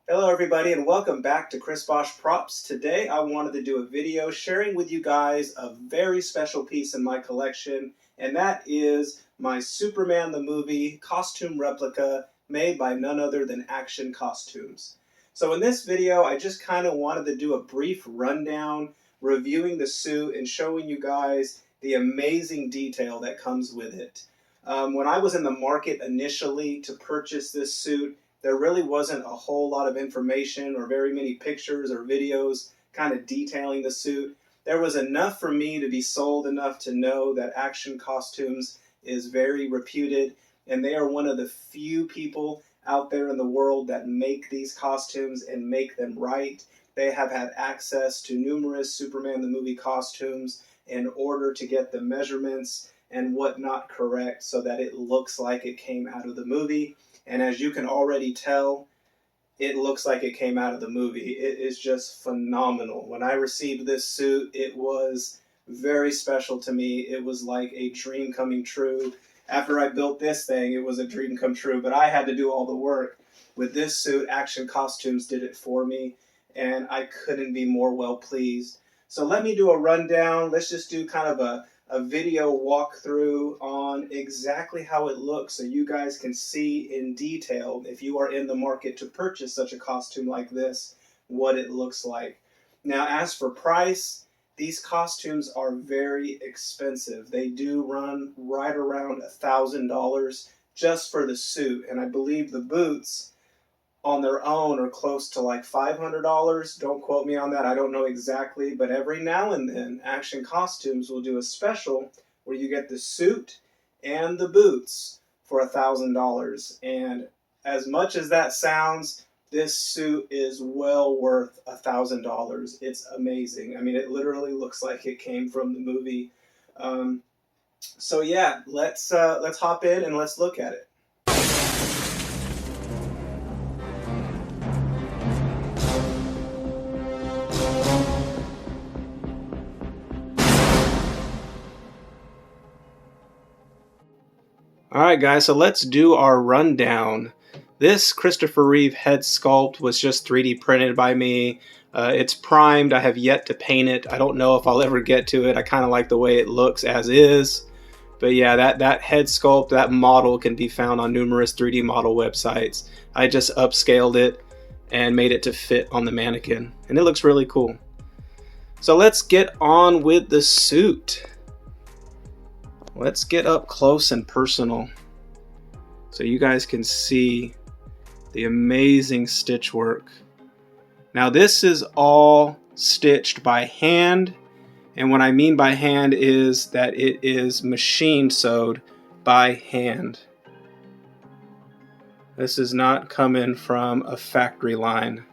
Hello everybody and welcome back to Chris Bosch Props. Today I wanted to do a video sharing with you guys a very special piece in my collection, and that is my Superman the Movie costume replica made by none other than Action Costumes. So in this video I just kind of wanted to do a brief rundown reviewing the suit and showing you guys the amazing detail that comes with it. When I was in the market initially to purchase this suit, there really wasn't a whole lot of information or very many pictures or videos kind of detailing the suit. There was enough for me to be sold enough to know that Action Costumes is very reputed, and they are one of the few people out there in the world that make these costumes and make them right. They have had access to numerous Superman the Movie costumes in order to get the measurements and whatnot correct so that it looks like it came out of the movie. And as you can already tell, it looks like it came out of the movie. It is just phenomenal. When I received this suit, it was very special to me. It was like a dream coming true. After I built this thing, it was a dream come true, but I had to do all the work. With this suit, Action Costumes did it for me, and I couldn't be more well pleased. So let me do a rundown. Let's just do kind of a video walkthrough on exactly how it looks so you guys can see in detail, if you are in the market to purchase such a costume like this, what it looks like. Now, as for price, these costumes are very expensive. They do run right around $1,000 just for the suit, and I believe the boots on their own are close to like $500. Don't quote me on that. I don't know exactly, but every now and then Action Costumes will do a special where you get the suit and the boots for $1,000. And as much as that sounds, this suit is well worth $1,000. It's amazing. I mean, it literally looks like it came from the movie. So yeah, let's hop in and let's look at it. Alright guys, so let's do our rundown. This Christopher Reeve head sculpt was just 3D printed by me. It's primed. I have yet to paint it. I don't know if I'll ever get to it. I kind of like the way it looks as is. But yeah, that head sculpt, that model can be found on numerous 3D model websites. I just upscaled it and made it to fit on the mannequin. And it looks really cool. So let's get on with the suit. Let's get up close and personal so you guys can see the amazing stitch work. Now this is all stitched by hand, and what I mean by hand is that it is machine sewed by hand. This is not coming from a factory line.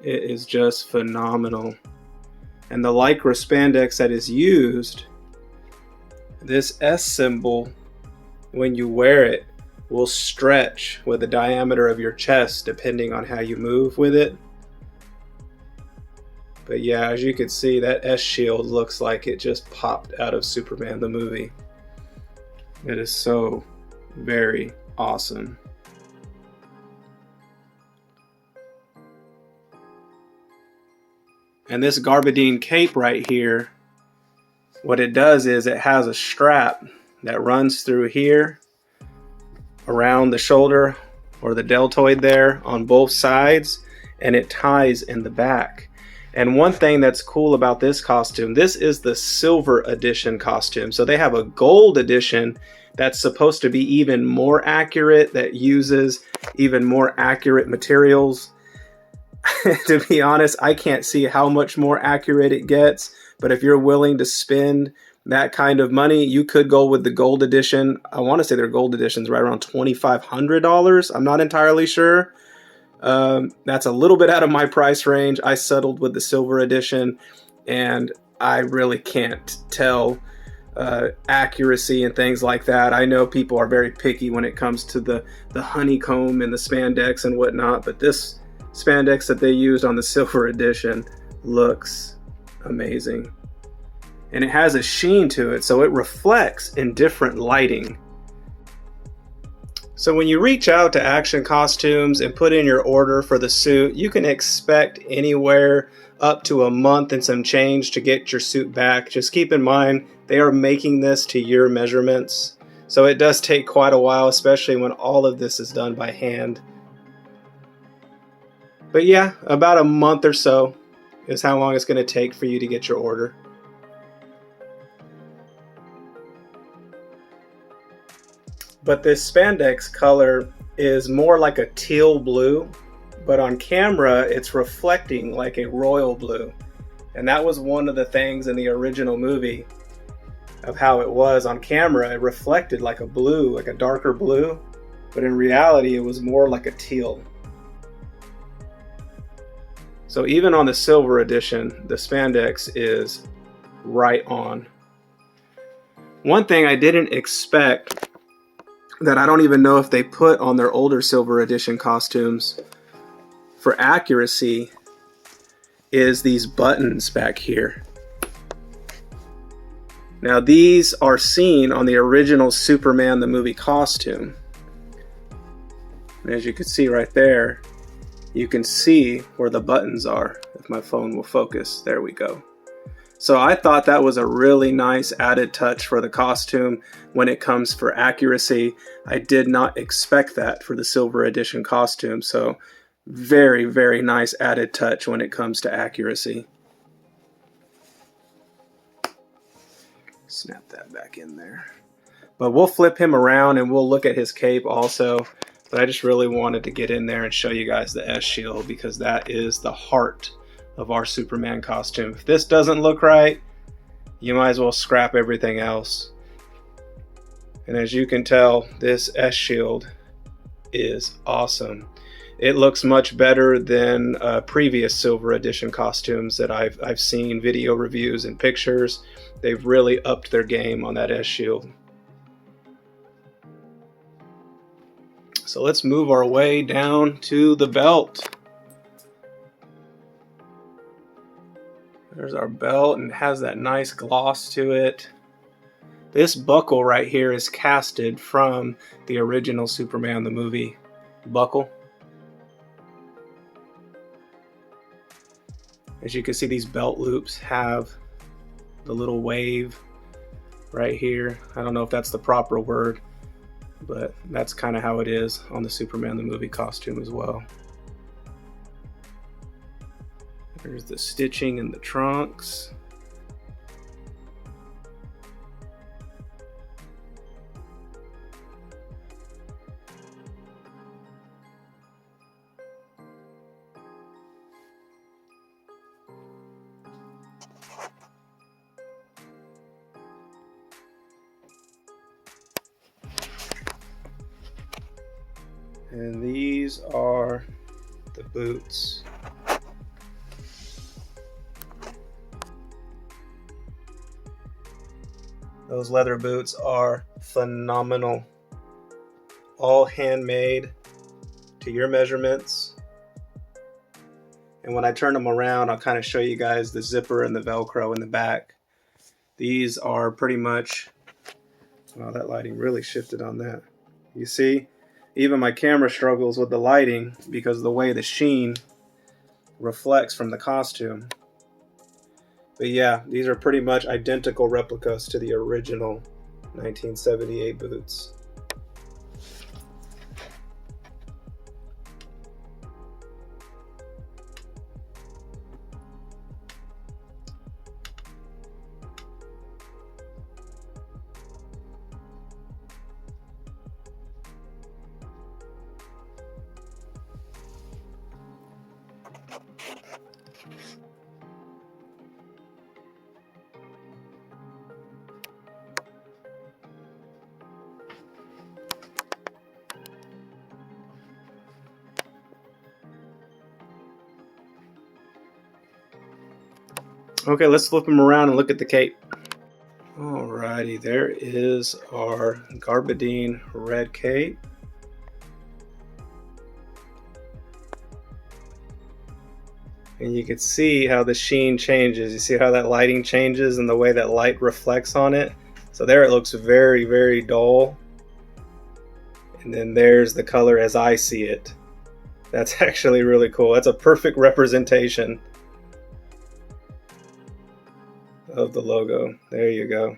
It is just phenomenal. And the Lycra spandex that is used, this S symbol, when you wear it, will stretch with the diameter of your chest depending on how you move with it. But yeah, as you can see, that S shield looks like it just popped out of Superman the movie. It is so very awesome. And this garbadine cape right here, what it does is it has a strap that runs through here, around the shoulder or the deltoid there on both sides, and it ties in the back. And one thing that's cool about this costume, this is the silver edition costume. So they have a gold edition that's supposed to be even more accurate, that uses even more accurate materials. To be honest, I can't see how much more accurate it gets, but if you're willing to spend that kind of money, you could go with the gold edition. I want to say their gold edition is right around $2,500. I'm not entirely sure. That's a little bit out of my price range. I settled with the silver edition, and I really can't tell accuracy and things like that. I know people are very picky when it comes to the honeycomb and the spandex and whatnot, but this spandex that they used on the silver edition looks amazing. And it has a sheen to it, so it reflects in different lighting. So when you reach out to Action Costumes and put in your order for the suit, you can expect anywhere up to a month and some change to get your suit back. Just keep in mind, they are making this to your measurements. So it does take quite a while, especially when all of this is done by hand. But yeah, about a month or so is how long it's going to take for you to get your order. But this spandex color is more like a teal blue, but on camera it's reflecting like a royal blue. And that was one of the things in the original movie of how it was on camera. It reflected like a blue, like a darker blue, but in reality it was more like a teal. So even on the silver edition, the spandex is right on. One thing I didn't expect, that I don't even know if they put on their older silver edition costumes for accuracy, is these buttons back here. Now these are seen on the original Superman the movie costume. And as you can see right there, you can see where the buttons are. If my phone will focus, there we go. So I thought that was a really nice added touch for the costume when it comes for accuracy. I did not expect that for the silver edition costume. So very, very nice added touch when it comes to accuracy. Snap that back in there. But we'll flip him around and we'll look at his cape also. But I just really wanted to get in there and show you guys the S shield, because that is the heart of our Superman costume. If this doesn't look right, you might as well scrap everything else. And as you can tell, this S shield is awesome. It looks much better than previous silver edition costumes that I've seen video reviews and pictures. They've really upped their game on that S shield. So let's move our way down to the belt. There's our belt, and it has that nice gloss to it. This buckle right here is casted from the original Superman the movie buckle. As you can see, these belt loops have the little wave right here. I don't know if that's the proper word, but that's kind of how it is on the Superman the movie costume as well. There's the stitching in the trunks. And these are the boots. Those leather boots are phenomenal. All handmade to your measurements. And when I turn them around, I'll kind of show you guys the zipper and the Velcro in the back. These are pretty much, wow, that lighting really shifted on that. You see, even my camera struggles with the lighting because of the way the sheen reflects from the costume. But yeah, these are pretty much identical replicas to the original 1978 boots. Okay, let's flip them around and look at the cape. Alrighty, there is our garbadine red cape. And you can see how the sheen changes. You see how that lighting changes and the way that light reflects on it. So there it looks very, very dull. And then there's the color as I see it. That's actually really cool. That's a perfect representation of the logo. There you go.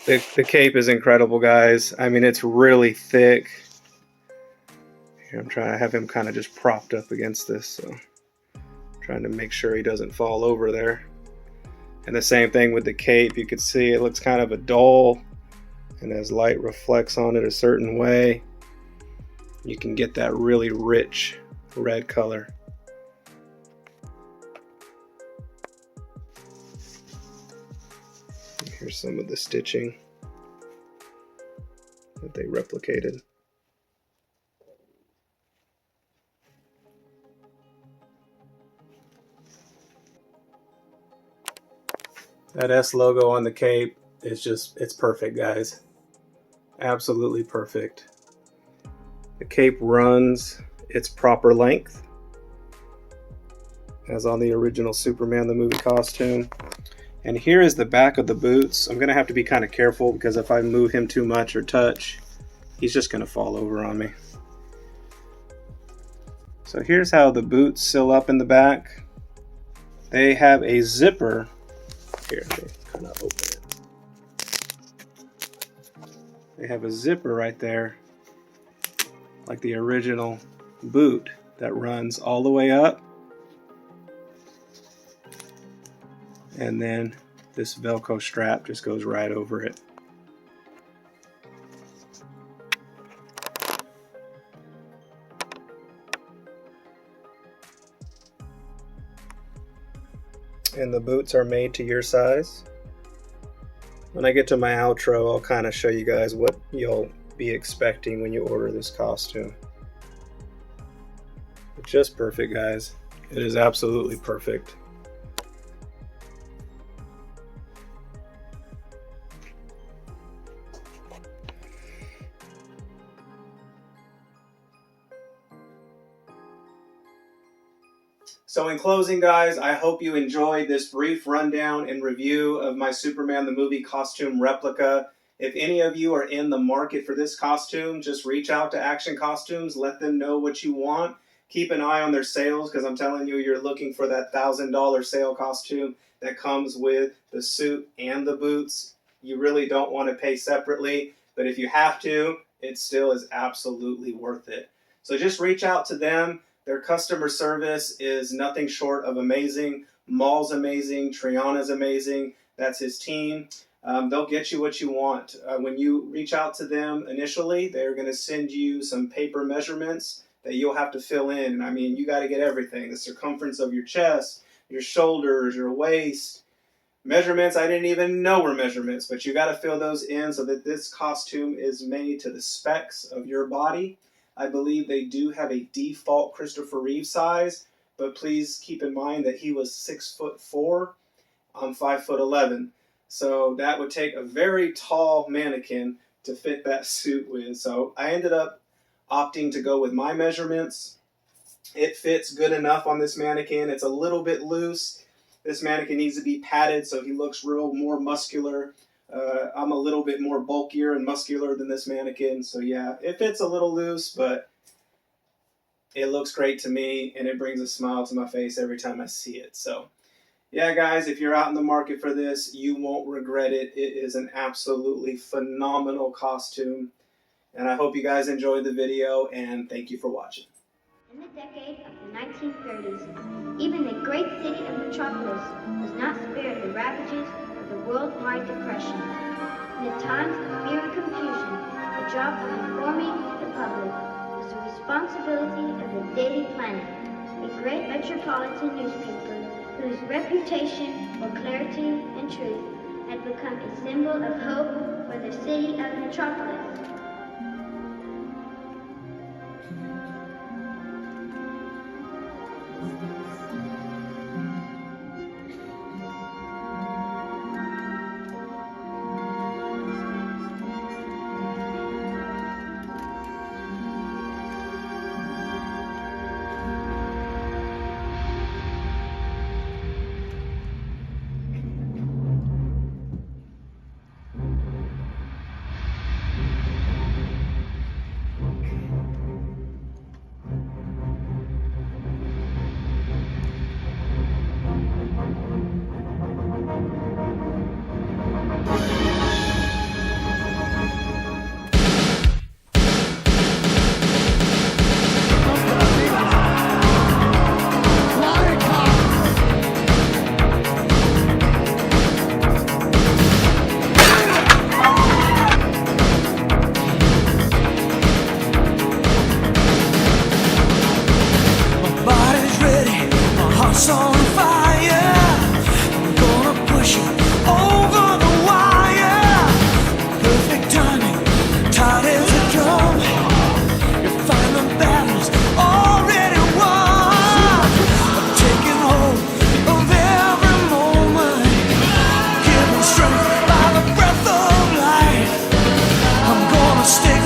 The cape is incredible, guys. I mean, it's really thick. Here, I'm trying to have him kind of just propped up against this, so I'm trying to make sure he doesn't fall over there. And the same thing with the cape. You can see it looks kind of a dull, and as light reflects on it a certain way, you can get that really rich red color. Here's some of the stitching that they replicated. That S logo on the cape is just, it's perfect, guys. Absolutely perfect. The cape runs its proper length, as on the original Superman the movie costume. And here is the back of the boots. I'm gonna have to be kind of careful because if I move him too much or touch, he's just gonna fall over on me. So here's how the boots seal up in the back. They have a zipper. Here, let me kind of open it. They have a zipper right there, like the original boot, that runs all the way up. And then this Velcro strap just goes right over it. And the boots are made to your size. When I get to my outro, I'll kind of show you guys what you'll be expecting when you order this costume. It's just perfect, guys. It is absolutely perfect. So in closing, guys, I hope you enjoyed this brief rundown and review of my Superman the movie costume replica. If any of you are in the market for this costume, just reach out to Action Costumes, let them know what you want. Keep an eye on their sales, because I'm telling you, you're looking for that $1,000 sale costume that comes with the suit and the boots. You really don't want to pay separately, but if you have to, it still is absolutely worth it. So just reach out to them. Their customer service is nothing short of amazing. Maul's amazing. Triana's amazing. That's his team. They'll get you what you want. When you reach out to them initially, they're going to send you some paper measurements that you'll have to fill in. And I mean, you got to get everything. The circumference of your chest, your shoulders, your waist. Measurements I didn't even know were measurements, but you got to fill those in so that this costume is made to the specs of your body. I believe they do have a default Christopher Reeve size, but please keep in mind that he was 6'4". I'm 5'11". So that would take a very tall mannequin to fit that suit with. So I ended up opting to go with my measurements. It fits good enough on this mannequin. It's a little bit loose. This mannequin needs to be padded so he looks more muscular. I'm a little bit more bulkier and muscular than this mannequin, so yeah, it fits a little loose, but it looks great to me, and it brings a smile to my face every time I see it. So yeah, guys, if you're out in the market for this, you won't regret it. It is an absolutely phenomenal costume, and I hope you guys enjoyed the video, and thank you for watching. In the decade of the 1930s, even the great city of Metropolis was not spared the ravages of the worldwide depression. In the times of fear and confusion, the job of informing the public was the responsibility of the Daily Planet, a great metropolitan newspaper whose reputation for clarity and truth had become a symbol of hope for the city of Metropolis. stay